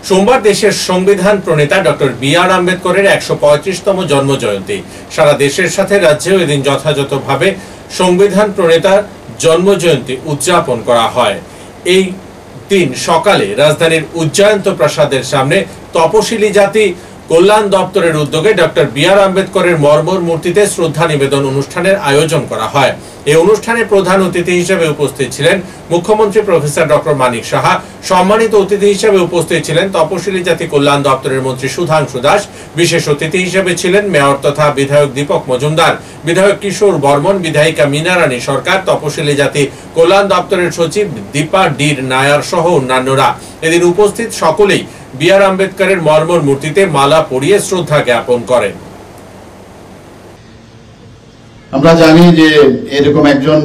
সোমবার দেশের সংবিধান প্রণেতা ডক্টর বি.আর. আম্বেদকরের ১৩৫তম জন্মজয়ন্তী। সারা দেশের সাথে রাজ্যেও এদিন যথাযথভাবে সংবিধান প্রণেতার জন্মজয়ন্তী উদযাপন করা হয়। এই দিন সকালে রাজধানীর উজ্জয়ন্ত প্রাসাদের সামনে তপশিলি জাতি কল্যাণ দপ্তরের উদ্যোগে ডক্টর বি.আর. আম্বেদকরের মর্মর মূর্তিতে শ্রদ্ধা নিবেদন অনুষ্ঠানের আয়োজন করা হয়। এই অনুষ্ঠানে প্রধান অতিথি হিসেবে উপস্থিত ছিলেন মুখ্যমন্ত্রী প্রফেসর ডক্টর মানিক সাহা। সম্মানিত অতিথি হিসেবে উপস্থিত ছিলেন তপশিলি জাতি কল্যাণ দপ্তরের মন্ত্রী সুধাংশু দাস। বিশেষ অতিথি হিসেবে ছিলেন মেয়র তথা বিধায়ক দীপক মজুমদার, বিধায়ক কিশোর বর্মন, বিধায়িকা মীনা রানী সরকার, তপশিলি জাতি কল্যাণ দপ্তরের সচিব দীপা ডির নায়ার সহ অন্যান্যরা। এদিন উপস্থিত সকলেই বি.আর. আম্বেদকরের মর্মর মূর্তিতে মালা পরিয়ে শ্রদ্ধা জ্ঞাপন করেন। আমরা জানি যে এরকম একজন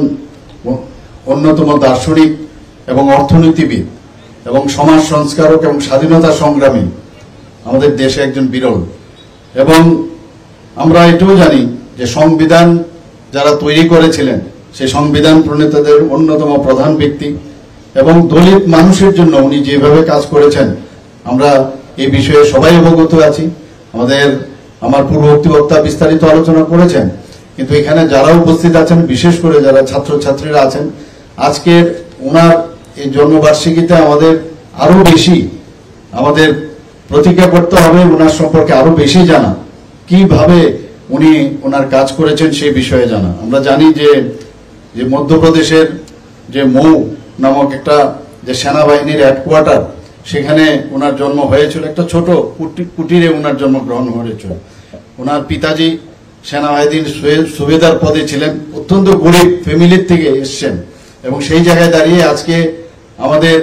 অন্যতম দার্শনিক এবং অর্থনীতিবিদ এবং সমাজ সংস্কারক এবং স্বাধীনতা সংগ্রামী আমাদের দেশে একজন বিরল। এবং আমরা এটাও জানি যে সংবিধান যারা তৈরি করেছিলেন সেই সংবিধান প্রণেতাদের অন্যতম প্রধান ব্যক্তি এবং দলিত মানুষের জন্য উনি যেভাবে কাজ করেছেন আমরা এই বিষয়ে সবাই অবগত আছি। আমার পূর্ববর্তী বক্তা বিস্তারিত আলোচনা করেছেন, কিন্তু এখানে যারা উপস্থিত আছেন, বিশেষ করে যারা ছাত্রছাত্রীরা আছেন, আজকের ওনার এই জন্মবার্ষিকীতে আমাদের আরো বেশি প্রতিজ্ঞা করতে হবে ওনার সম্পর্কে আরো বেশি জানা, কিভাবে উনি ওনার কাজ করেছেন সেই বিষয়ে জানা। আমরা জানি যে মধ্যপ্রদেশের যে মৌ নামক একটা যে সেনাবাহিনীর হেডকোয়ার্টার, সেখানে ওনার জন্ম হয়েছিল। একটা ছোট কুটিরে ওনার জন্মগ্রহণ হয়েছিল। ওনার পিতাজি সেনাবাহিনীর সুবেদার পদে ছিলেন, অত্যন্ত গরিব ফ্যামিলির থেকে এসছেন এবং সেই জায়গায় দাঁড়িয়ে আজকে আমাদের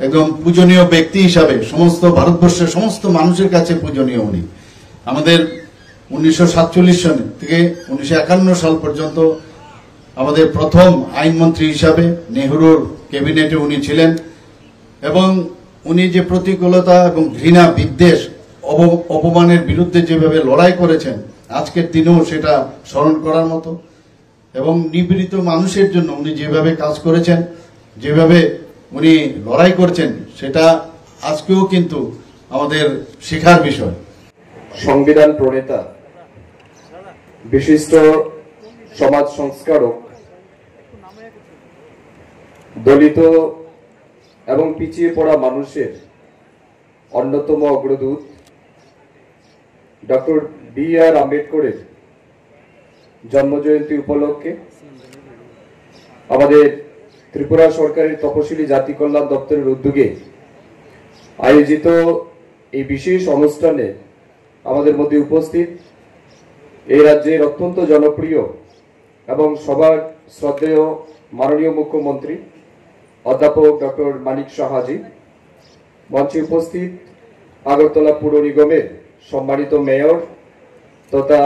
একদম পূজনীয় ব্যক্তি হিসাবে সমস্ত ভারতবর্ষের সমস্ত মানুষের কাছে পূজনীয় উনি। আমাদের 1947 সাল থেকে 1951 সাল পর্যন্ত আমাদের প্রথম আইনমন্ত্রী হিসাবে নেহরুর ক্যাবিনেটে উনি ছিলেন এবং উনি যে প্রতিকূলতা এবং ঘৃণা, বিদ্বেষ, অপমানের বিরুদ্ধে যেভাবে লড়াই করেছেন আজকের দিনেও সেটা স্মরণ করার মতো। এবং নিপীড়িত মানুষের জন্য উনি যেভাবে কাজ করেছেন, যেভাবে উনি লড়াই করছেন, সেটা আজকেও কিন্তু আমাদের শেখার বিষয়। সংবিধান প্রণেতা, বিশিষ্ট সমাজ সংস্কারক, দলিত এবং পিছিয়ে পড়া মানুষের অন্যতম অগ্রদূত ডক্টর বি.আর. আম্বেদকরের জন্মজয়ন্তী উপলক্ষে আমাদের ত্রিপুরা সরকারের তপশিলি জাতি কল্যাণ দপ্তরের উদ্যোগে আয়োজিত এই বিশেষ অনুষ্ঠানে আমাদের মধ্যে উপস্থিত এই রাজ্যের অত্যন্ত জনপ্রিয় এবং সবার শ্রদ্ধেয় মাননীয় মুখ্যমন্ত্রী অধ্যাপক ডক্টর মানিক সাহাজি, মঞ্চে উপস্থিত আগরতলা পুর নিগমের সম্মানিত মেয়র তথা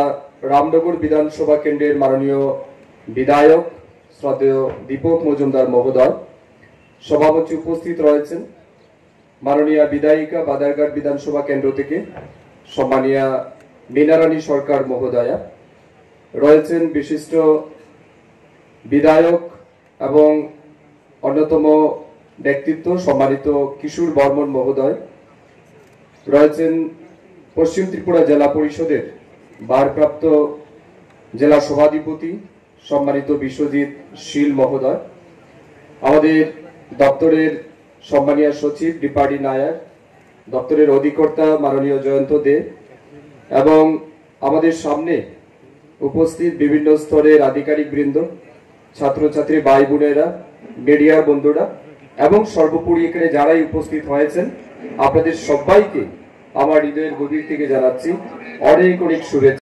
রামনগর বিধানসভা কেন্দ্রের মাননীয় বিধায়ক শ্রদ্ধেয় দীপক মজুমদার মহোদয়, সভামঞ্চে উপস্থিত রয়েছেন মাননীয় বিধায়িকা বাদারঘাট বিধানসভা কেন্দ্র থেকে সম্মানীয় মীনা রানী সরকার মহোদয়া, রয়েছেন বিশিষ্ট বিধায়ক এবং অন্যতম ব্যক্তিত্ব সম্মানিত কিশোর বর্মন মহোদয়, রয়েছেন পশ্চিম ত্রিপুরা জেলা পরিষদের ভারপ্রাপ্ত জেলা সভাধিপতি সম্মানিত বিশ্বজিৎ শীল মহোদয়, আমাদের দপ্তরের সম্মানীয় সচিব দীপা ডি নায়ার, দপ্তরের অধিকর্তা মাননীয় জয়ন্ত দে এবং আমাদের সামনে উপস্থিত বিভিন্ন স্তরের আধিকারিক বৃন্দ, ছাত্রছাত্রী ভাই বোনেরা, মিডিয়ার বন্ধুরা এবং সর্বোপরি এখানে যারাই উপস্থিত হয়েছেন, আপনাদের সবাইকে আমার হৃদয়ের গভীর থেকে জানাচ্ছি অনেক অনেক শুভেচ্ছা।